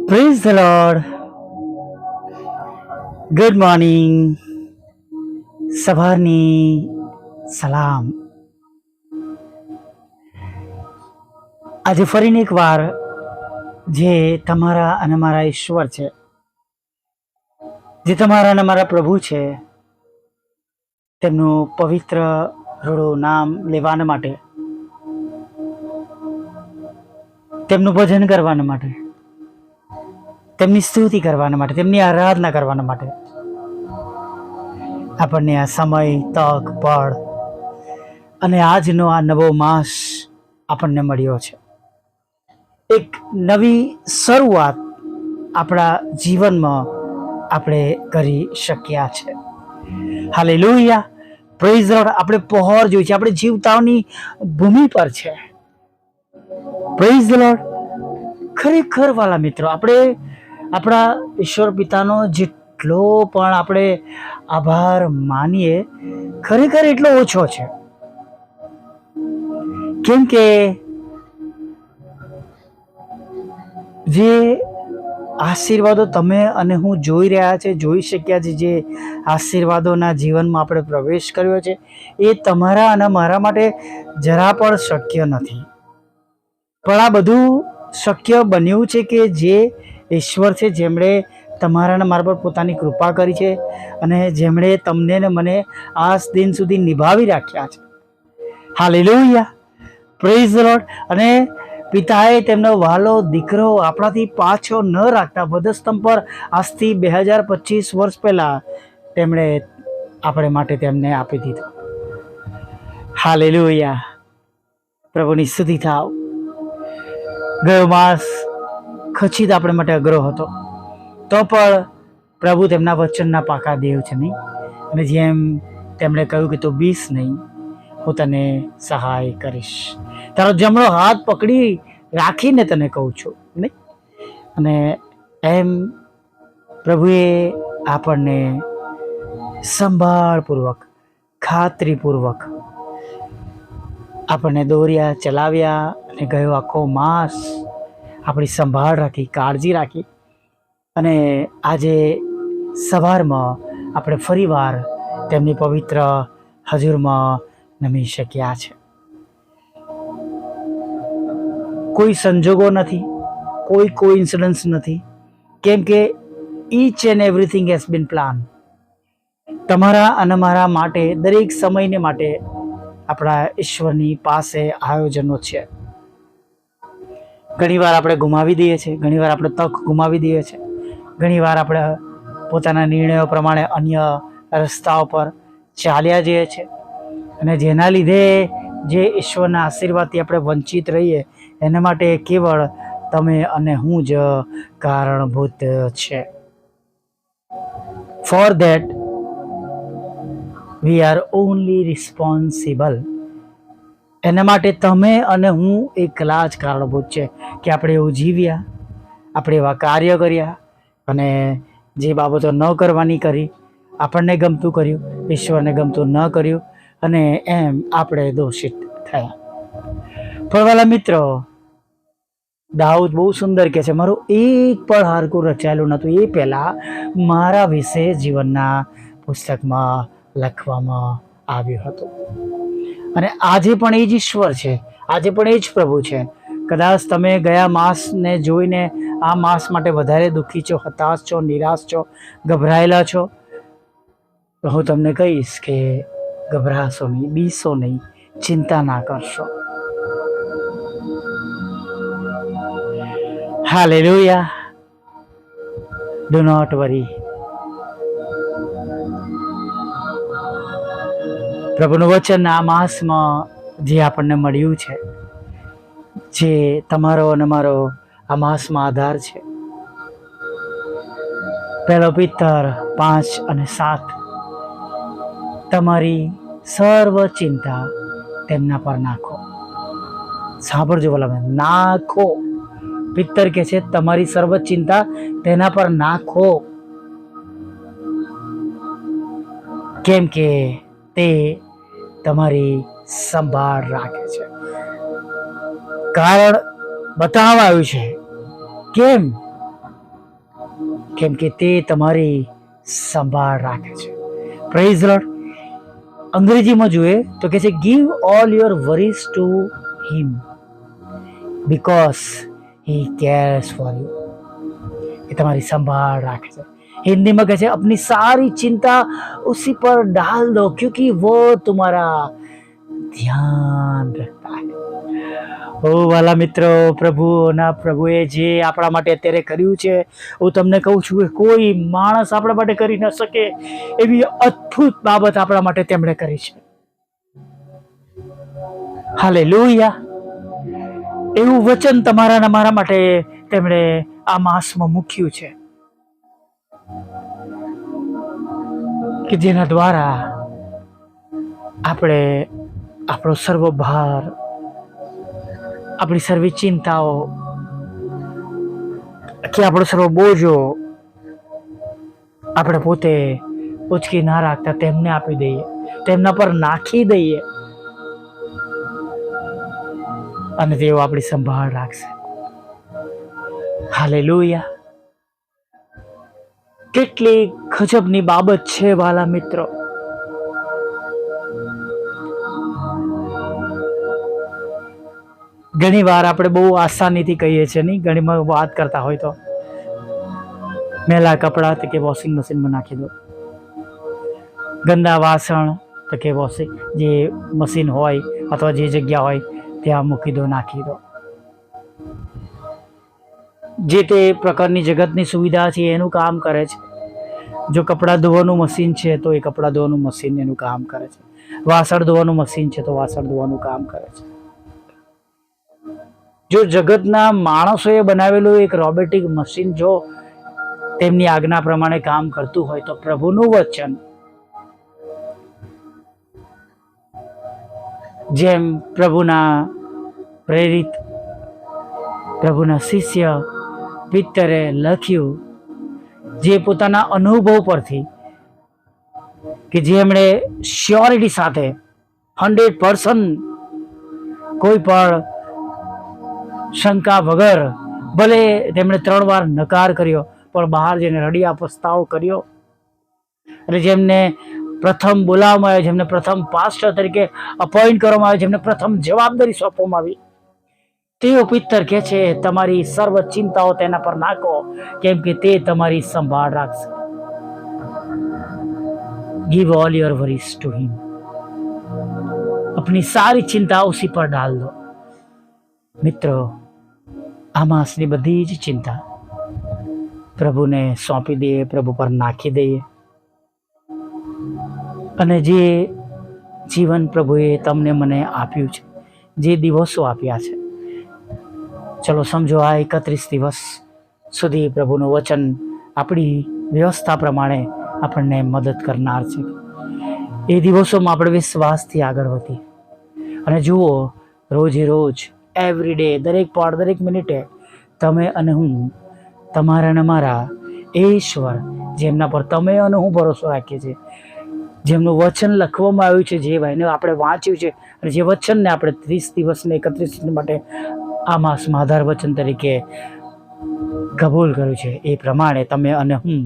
Praise the lord. Good morning. સવારની સલામ. આજે ફરીને એક વાર જે તમારા અને મારા ઈશ્વર છે, જે તમારા અને મારા પ્રભુ છે, તેમનું પવિત્ર રૂડું નામ લેવાના માટે, તેમનું ભજન કરવાના માટે, તેમની સ્તુતિ કરવાના માટે, તેમની આરાધના કરવાના માટે આપણને આ સમય, તક, પળ અને આજનો આ નવો માસ આપણને મળ્યો છે. એક નવી શરૂઆત આપણા જીવનમાં આપણે કરી શક્યા છે. Hallelujah, praise the lord. આપણે પહોર જોઈ છે, આપણે જીવતાની ભૂમિ પર છે. Praise the lord. ખરેખર વાલા મિત્રો, આપણે આપણા ઈશ્વર પિતાનો જેટલો પણ આપણે આભાર માનીએ, ખરેખર એટલો ઓછો છે. કેમ કે જે આશીર્વાદો તમે અને હું જોઈ શક્યા છે, જે આશીર્વાદોના જીવનમાં આપણે પ્રવેશ કર્યો છે, એ તમારા અને મારા માટે જરા પણ શક્ય નથી. પણ આ બધું શક્ય બન્યું છે કે જે ઈશ્વર છે, જેમણે તમારા અને મારા પર પોતાની કૃપા કરી છે અને જેમણે તમને ને મને આ દિન સુધી નિભાવી રાખ્યા છે. Hallelujah, praise the lord. અને પિતાએ તેમનો વહાલો દીકરો આપણાથી પાછો ન રાખતા વધસ્તંભ પર આજથી 2025 વર્ષ પહેલા તેમણે આપણે માટે તેમને આપી દીધો. હાલેલુયા, પ્રભુની સ્તુતિ થાવ. ગયો માસ ખચિત આપણે માટે અઘરો હતો, તો પણ પ્રભુ તેમના વચનના પાકા દેવ છે નહીં. અને જેમ તેમણે કહ્યું કે તું બીસ નહીં, હું તને સહાય કરીશ. તારો જમણો હાથ પકડી રાખીને તને કહું છું નહીં. અને એમ પ્રભુએ આપણને સંભાળપૂર્વક, ખાતરીપૂર્વક આપણને દોર્યા, ચલાવ્યા અને ગયો આખો માસ આપણી સંભાળ રાખી, કાળજી રાખી. અને આજે સવારમાં આપણે ફરીવાર તેમની પવિત્ર હજુરમાં નમી શક્યા છે. કોઈ સંજોગો નથી, કોઈ કોઇન્સિડન્સ નથી, કેમ કે each and everything has been plan. તમારા અને મારા માટે, દરેક સમયને માટે આપણા ઈશ્વરની પાસે આયોજનો છે. ઘણીવાર આપણે ગુમાવી દઈએ છીએ, ઘણીવાર આપણે તક ગુમાવી દઈએ છીએ, ઘણીવાર આપણે પોતાના નિર્ણયો પ્રમાણે અન્ય રસ્તાઓ પર ચાલ્યા જઈએ છીએ. અને જેના લીધે જે ઈશ્વરના આશીર્વાદથી આપણે વંચિત રહીએ, એના માટે કેવળ તમે અને હું જ કારણભૂત છે. For that we are only responsible. એના માટે તમે અને હું એકલા જ કારણભૂત છે કે આપણે એવું જીવ્યા, આપણે એવા કાર્ય કર્યા અને જે બાબતો ન કરવાની કરી, આપણને ગમતું કર્યું, ઈશ્વરને ગમતું ન કર્યું, અને એમ આપણે દોષિત થયા. પણ વાલા મિત્રો, દાઉદ બહુ સુંદર કહે છે, મારું એક પણ હારકું રચાયેલું નહોતું, એ પહેલાં મારા વિશે જીવનના પુસ્તકમાં લખવામાં આવ્યું હતું. અને આજે પણ એ જ ઈશ્વર છે, આજે પણ એ જ પ્રભુ છે. કદાચ તમે ગયા માસને જોઈને આ માસ માટે વધારે દુઃખી છો, હતાશ છો, નિરાશ છો, ગભરાયેલા છો, તો હું તમને કહીશ કે ગભરાશો નહીં, બીસો નહીં, ચિંતા ના કરશો. હાલેલુયા, ડુ નોટ વરી. પ્રભુનું વચન આ માસમાં જે આપણને મળ્યું છે, જે તમારો અને મારો આ માસમાં આધાર છે. પહેલો પિત્તર 5 અને 7. તમારી સર્વ ચિંતા તેમના પર નાખો. સાંભળજો બોલા, નાખો. પિત્તર કે છે તમારી સર્વ ચિંતા તેના પર નાખો, કેમ કે તે તમારી સંભાળ રાખે છે. કારણ બતાવવામાં આવ્યું છે. કેમ? કેમ કે તે તમારી સંભાળ રાખે છે. Praise Lord. અંગ્રેજીમાં જોઈએ તો કે છે give all your worries to him because he cares for you. એ તમારી સંભાળ રાખે છે. हिंदी में कहते हैं अपनी सारी चिंता उसी पर डाल दो क्योंकि वो तुम्हारा ધ્યાન રખતા હૈ. ઓ વાલા મિત્રો, પ્રભુએ જે આપણા માટે અત્યારે કર્યું છે, હું તમને કહું છું કે કોઈ માણસ આપણા માટે કરી ન શકે એવી અદ્ભુત બાબત આપણા માટે તેમણે કરી છે. હાલેલુયા. એવું વચન તમારા અને મારા માટે તેમણે આ માસમાં મૂક્યું છે કે જેના દ્વારા આપણે આપણો સર્વ ભાર, આપણી સર્વ ચિંતાઓ કે આપણો સર્વ બોજો આપણે પોતે ઉચકી ના રાખતા તેમને આપી દઈએ, તેમના પર નાખી દઈએ અને તેઓ આપણી સંભાળ રાખશે. હાલેલુયા. કેટલી ગજબની બાબત છે વાલા મિત્રો. ઘણી વાર આપણે બહુ આસાનીથી કહીએ છીએ નહીં, ઘણી વાત કરતા હોય તો મેલા કપડાં તો કે વોશિંગ મશીનમાં નાખી દો, ગંદા વાસણ તો કે વોશિંગ જે મશીન હોય અથવા જે જગ્યા હોય ત્યાં મૂકી દો, નાખી દો. જે તે પ્રકારની જગતની સુવિધા છે એનું કામ કરે છે. જો કપડાં ધોવાનું મશીન છે તો એ કપડાં ધોવાનું મશીન એનું કામ કરે છે. વાસણ ધોવાનું મશીન છે તો વાસણ ધોવાનું કામ કરે છે. જો જગતના માણસોએ બનાવેલું એક રોબોટિક મશીન જો તેમની આજ્ઞા પ્રમાણે કામ કરતું હોય તો પ્રભુનું વચન જેમ પ્રભુના પ્રેરિત, પ્રભુના શિષ્ય પિત્તરે લખ્યું, જે પોતાના અનુભવ પરથી કે જે એમણે શ્યોરિટી સાથે 100% કોઈ પણ શંકા વગર, ભલે તેમણે 3 વાર નકાર કર્યો પણ બહાર જઈને રડ્યા, પસ્તાવો કર્યો. એટલે જેમને પ્રથમ બોલાવવામાં આવ્યો, જેમને પ્રથમ પાસ્ટર તરીકે અપોઇન્ટ કરવામાં આવ્યો, જેમને પ્રથમ જવાબદારી સોંપવામાં આવી, તેઓ પિત્તર કહે છે તમારી સર્વ ચિંતાઓ તેના પર નાખો કેમ કે તે તમારી સંભાળ રાખશે. Give all your worries to him. अपनी सारी चिंता उसी पर डाल दो. મિત્રો, આ માસની બધી જ ચિંતા પ્રભુને સોંપી દઈએ, પ્રભુ પર નાખી દઈએ અને જે જીવન પ્રભુએ તમને મને આપ્યું છે, જે દિવસો આપ્યા છે, ચલો સમજો આ 31 દિવસ સુધી પ્રભુનું વચન આપણી વ્યવસ્થા પ્રમાણે આપણને મદદ કરનાર છે. એ દિવસોમાં આપણે વિશ્વાસથી આગળ વધીએ અને જુઓ, રોજે રોજ એવરી ડે, દરેક પળ, દરેક મિનિટે તમે અને હું, તમારા અને મારા ઈશ્વર જેમના પર તમે અને હું ભરોસો રાખીએ છીએ, જેમનું વચન લખવામાં આવ્યું છે, જે ભાઈને આપણે વાંચ્યું છે અને જે વચનને આપણે 30 દિવસને 31 દિવસ માટે આ માસમાં આધાર વચન તરીકે કબૂલ કર્યું છે, એ પ્રમાણે તમે અને હું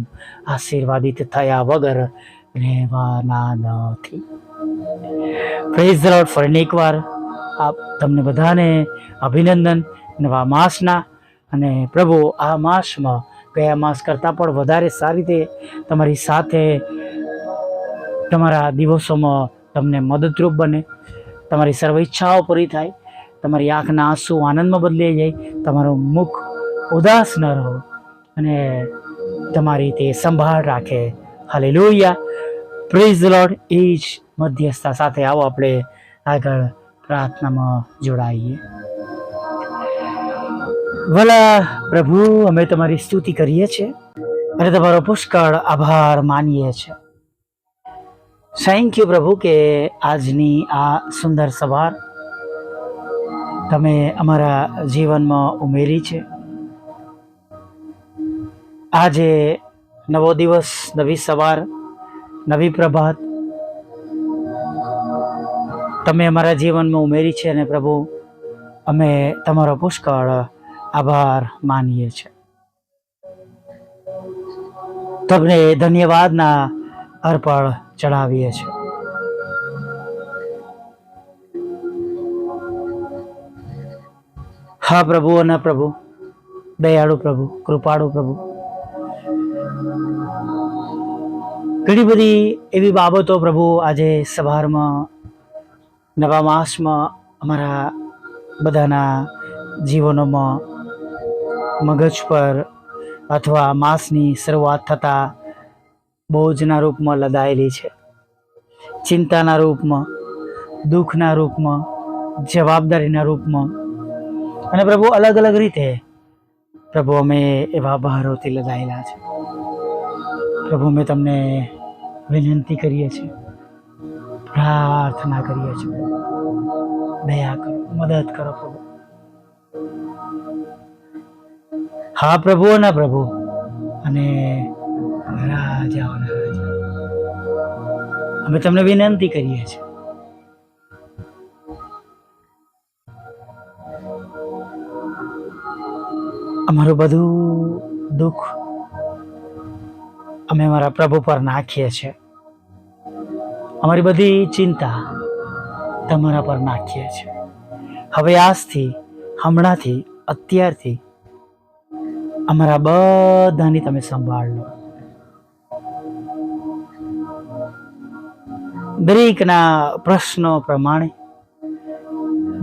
આશીર્વાદિત થયા વગર રહેવાના નથી. Praise the lord. ફરી એકવાર આપ તમને બધાને અભિનંદન નવા માસના. અને પ્રભુ આ માસમાં ગયા માસ કરતાં પણ વધારે સારી રીતે તમારી સાથે તમારા દિવસોમાં તમને મદદરૂપ બને, તમારી સર્વ ઈચ્છાઓ પૂરી થાય, તમારી આંખના આંસુ આનંદમાં બદલાઈ જાય, તમારું મુખ ઉદાસ ન રહો અને તમારી તે સંભાળ રાખે. હાલેલુયા. Praise the Lord. એ જ મધ્યસ્થતા સાથે આવો આપણે આગળ પ્રાર્થનામાં જોડાઈએ. ભલા પ્રભુ, અમે તમારી સ્તુતિ કરીએ છીએ અને તમારો પુષ્કળ આભાર માનીએ છીએ. થેન્ક યુ પ્રભુ કે આજની આ સુંદર સવાર તમે અમારા જીવનમાં ઉમેરી છે. આજે નવો દિવસ, નવી સવાર, નવી પ્રભાત તમે અમારા જીવનમાં ઉમેરી છે અને પ્રભુ અમે તમારો પુષ્કળ આભાર માનીએ છીએ. તમને ધન્યવાદના અર્પણ ચડાવીએ છીએ. હા પ્રભુ અને પ્રભુ, દયાળુ પ્રભુ, કૃપાળુ પ્રભુ, ઘણી બધી એવી બાબતો પ્રભુ આજે સવારમાં નવા માસમાં અમારા બધાના જીવનોમાં મગજ પર અથવા માસની શરૂઆત થતાં બોજના રૂપમાં લદાયેલી છે. ચિંતાના રૂપમાં, દુઃખના રૂપમાં, જવાબદારીના રૂપમાં અને પ્રભુ અલગ અલગ રીતે પ્રભુ અમે એવા ભારોથી લદાયેલા છે. પ્રભુ અમે તમને વિનંતી કરીએ છીએ, પ્રાર્થના કરીએ છીએ, દયા કરો, મદદ કરો પ્રભુ. હા પ્રભુ અને પ્રભુ અને રાજાઓના રાજા, અમે તમને વિનંતી કરીએ છીએ, અમારું બધું દુઃખ અમે અમારા પ્રભુ પર નાખીએ છીએ, અમારી બધી ચિંતા તમારા પર નાખીએ છીએ. હવે આજથી, હમણાંથી, અત્યારથી અમારા બધાની તમે સંભાળ લો. દરેકના પ્રશ્નો પ્રમાણે,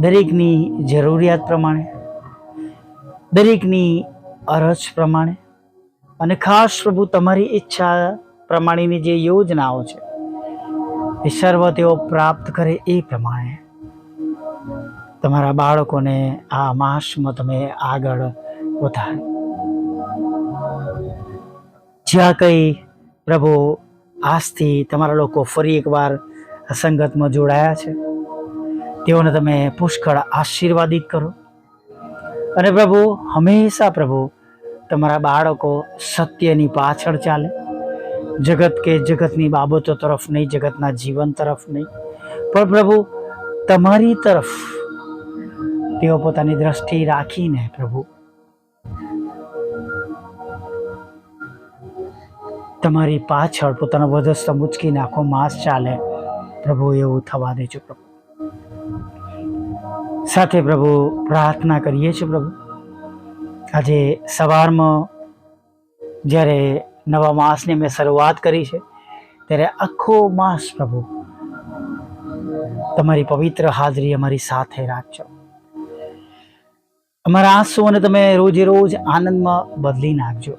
દરેકની જરૂરિયાત પ્રમાણે, દરેકની અરજ પ્રમાણે અને ખાસ પ્રભુ તમારી ઈચ્છા પ્રમાણેની જે યોજનાઓ છે એ સર્વ તેઓ પ્રાપ્ત કરે એ પ્રમાણે તમારા બાળકોને આ માસમાં તમે આગળ વધારો. જ્યાં કંઈ પ્રભુ આજથી તમારા લોકો ફરી એકવાર સંગતમાં જોડાયા છે તેઓને તમે પુષ્કળ આશીર્વાદિત કરો. અને પ્રભુ હંમેશા પ્રભુ તમારા બાળકો સત્યની પાછળ ચાલે, જગત કે જગતની બાબતો તરફ નહીં, જગતના જીવન તરફ નહીં, પણ પ્રભુ તમારી તરફ તેઓ પોતાની દ્રષ્ટિ રાખીને પ્રભુ તમારી પાછળ પોતાનો વધસ્ત મૂચકીને આખો માસ ચાલે પ્રભુ, એવું થવા દેજો પ્રભુ. સાથે પ્રભુ પ્રાર્થના કરીએ છીએ પ્રભુ, આજે સવારમાં જ્યારે નવા માસની મેં શરૂઆત કરી છે ત્યારે આખો માસ પ્રભુ તમારી પવિત્ર હાજરી અમારી સાથે રાખજો. અમારા આંસુઓને તમે રોજે રોજ આનંદમાં બદલી નાખજો.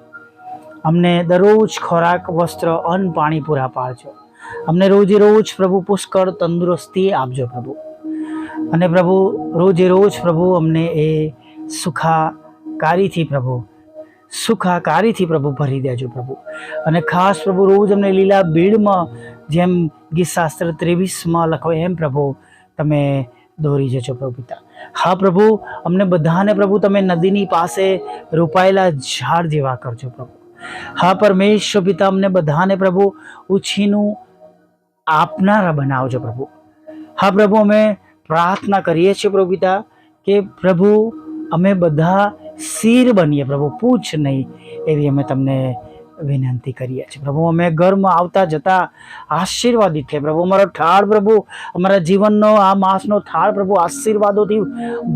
અમને દરરોજ ખોરાક, વસ્ત્ર, અન્ન, પાણી પૂરા પાડજો. અમને રોજે રોજ પ્રભુ પુષ્કળ તંદુરસ્તી આપજો પ્રભુ. અને પ્રભુ રોજે રોજ પ્રભુ અમને એ સુખાકારીથી પ્રભુ ભરી દેજો પ્રભુ. અને ખાસ પ્રભુ રોજ અમને લીલા બીડમાં, જેમ ગીતશાસ્ત્ર 23માં લખો એમ પ્રભુ તમે દોરી જજો પ્રભુ પિતા. હા પ્રભુ, અમને બધાને પ્રભુ તમે નદીની પાસે રોપાયેલા ઝાડ જેવા કરજો પ્રભુ. હા પરમેશ્વર પિતા, અમને બધાને પ્રભુ ઉછીનું આપનારા બનાવજો પ્રભુ. હા પ્રભુ, અમે પ્રાર્થના કરીએ છીએ પ્રભુ પિતા કે પ્રભુ અમે બધા શિર બનીએ પ્રભુ, પૂછ નહીં, એવી અમે તમને વિનંતી કરીએ છીએ પ્રભુ. અમે ઘરમાં આવતા જતા આશીર્વાદિત છે પ્રભુ. અમારો થાળ પ્રભુ, અમારા જીવનનો આ માસનો થાળ પ્રભુ આશીર્વાદોથી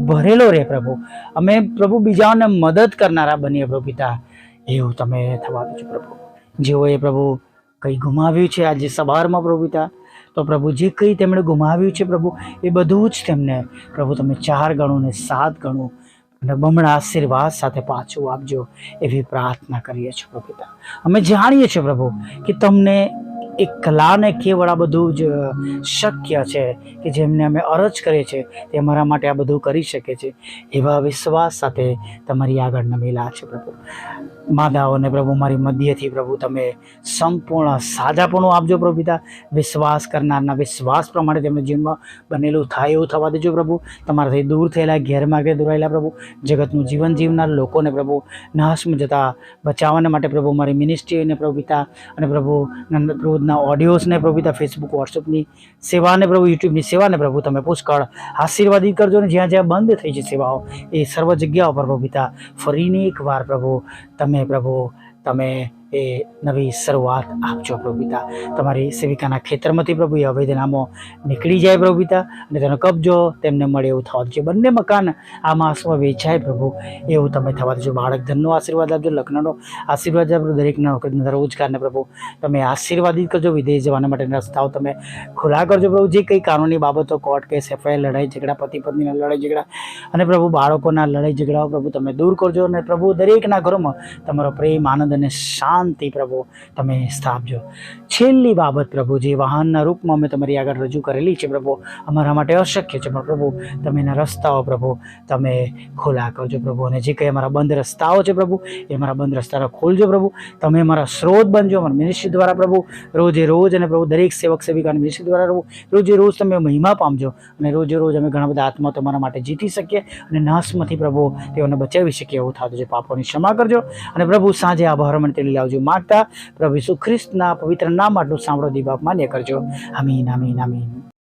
ભરેલો રહે પ્રભુ. અમે પ્રભુ બીજાઓને મદદ કરનારા બનીએ પ્રભુ પિતા, એવું તમે થવા દેજો પ્રભુ. જેઓએ પ્રભુ કંઈ ગુમાવ્યું છે આજે સવારમાં પ્રભુ પિતા, તો પ્રભુ જે કંઈ તેમણે ગુમાવ્યું છે પ્રભુ એ બધું જ તેમને પ્રભુ તમે 4 ગણું ને 7 ગણું અને બમણા આશીર્વાદ સાથે પાછું આપજો, એવી પ્રાર્થના કરીએ છીએ પ્રભુ પિતા. અમે જાણીએ છીએ પ્રભુ કે તમને એક કલાને કેવળ આ બધું જ શક્ય છે, કે જેમને અમે અરજ કરીએ છીએ તે અમારા માટે આ બધું કરી શકે છે, એવા વિશ્વાસ સાથે તમારી આગળ નમેલા છે પ્રભુ. માદાઓને પ્રભુ મારી મધ્યથી પ્રભુ તમે સંપૂર્ણ સાજાપણું આપજો પ્રભુ પિતા. વિશ્વાસ કરનારના વિશ્વાસ પ્રમાણે તેમના જીવનમાં બનેલું થાય એવું થવા દેજો પ્રભુ. તમારાથી દૂર થયેલા, ગેરમાર્ગે દોરાયેલા પ્રભુ, જગતનું જીવન જીવનાર લોકોને પ્રભુ નાશમાં જતા બચાવવાને માટે પ્રભુ મારી મિનિસ્ટ્રીને પ્રભુ પિતા, અને પ્રભુ રોજના ઓડિયોઝને પ્રભુ પિતા, ફેસબુક, વોટ્સઅપની સેવાને પ્રભુ, યુટ્યુબની સેવાને પ્રભુ તમે પુષ્કળ આશીર્વાદિત કરજો. ને જ્યાં જ્યાં બંધ થઈ છે સેવાઓ, એ સર્વ જગ્યાઓ પર પ્રભુ પિતા ફરીને એકવાર પ્રભુ તમે પ્રભુ તમે એ નવી શરૂઆત આપજો પ્રભુ પિતા. તમારી સેવિકાના ખેતરમાંથી પ્રભુ એ અવૈધ નામો નીકળી જાય પ્રભુ પિતા, અને તેનો કબજો તેમને મળે એવું થવા દેજો. બંને મકાન આ માસમાં વેચાય પ્રભુ, એવું તમે થવા દેજો. બાળક ધનનો આશીર્વાદ આપજો, લગ્નનો આશીર્વાદ આપજો, દરેકના રોજગારને પ્રભુ તમે આશીર્વાદિત કરજો. વિદેશ જવાના માટેના રસ્તાઓ તમે ખુલ્લા કરજો પ્રભુ. જે કંઈ કાનૂની બાબતો, કોર્ટ કેસ, એફઆઈઆર, લડાઈ ઝઘડા, પતિ પત્નીના લડાઈ ઝઘડા અને પ્રભુ બાળકોના લડાઈ ઝઘડાઓ પ્રભુ તમે દૂર કરજો. અને પ્રભુ દરેકના ઘરોમાં તમારો પ્રેમ, આનંદ અને શાંતિ પ્રભુ તમે સ્થાપજો. છેલ્લી બાબત પ્રભુ, જે વાહનના રૂપમાં અમે તમારી આગળ રજૂ કરેલી છે પ્રભુ, અમારા માટે અશક્ય છે, પણ પ્રભુ તમે એના રસ્તાઓ પ્રભુ તમે ખોલા કરજો પ્રભુ. અને જે કંઈ અમારા બંધ રસ્તાઓ છે પ્રભુ, એ અમારા બંધ રસ્તાઓ ખોલજો પ્રભુ. તમે અમારા સ્ત્રોત બનજો અમારા મિનિસ્ટ્રી દ્વારા પ્રભુ, રોજે રોજ. અને પ્રભુ દરેક સેવક સેવિકાની મિનિસ્ટ્રી દ્વારા પ્રભુ રોજે રોજ તમે મહિમા પામજો, અને રોજે રોજ અમે ઘણા બધા આત્મા તમારા માટે જીતી શકીએ, અને નાશમાંથી પ્રભુ તેઓને બચાવી શકીએ એવું થતું છે. પાપોની ક્ષમા કરજો. અને પ્રભુ સાંજે આભાર મને તેડી લાવજો માગતા પ્રભુ ઈસુ ખ્રિસ્તના પવિત્ર નામ આટલું સાંભળો દીબાપ માન્ય કરજો. આમીન, આમીન, આમીન.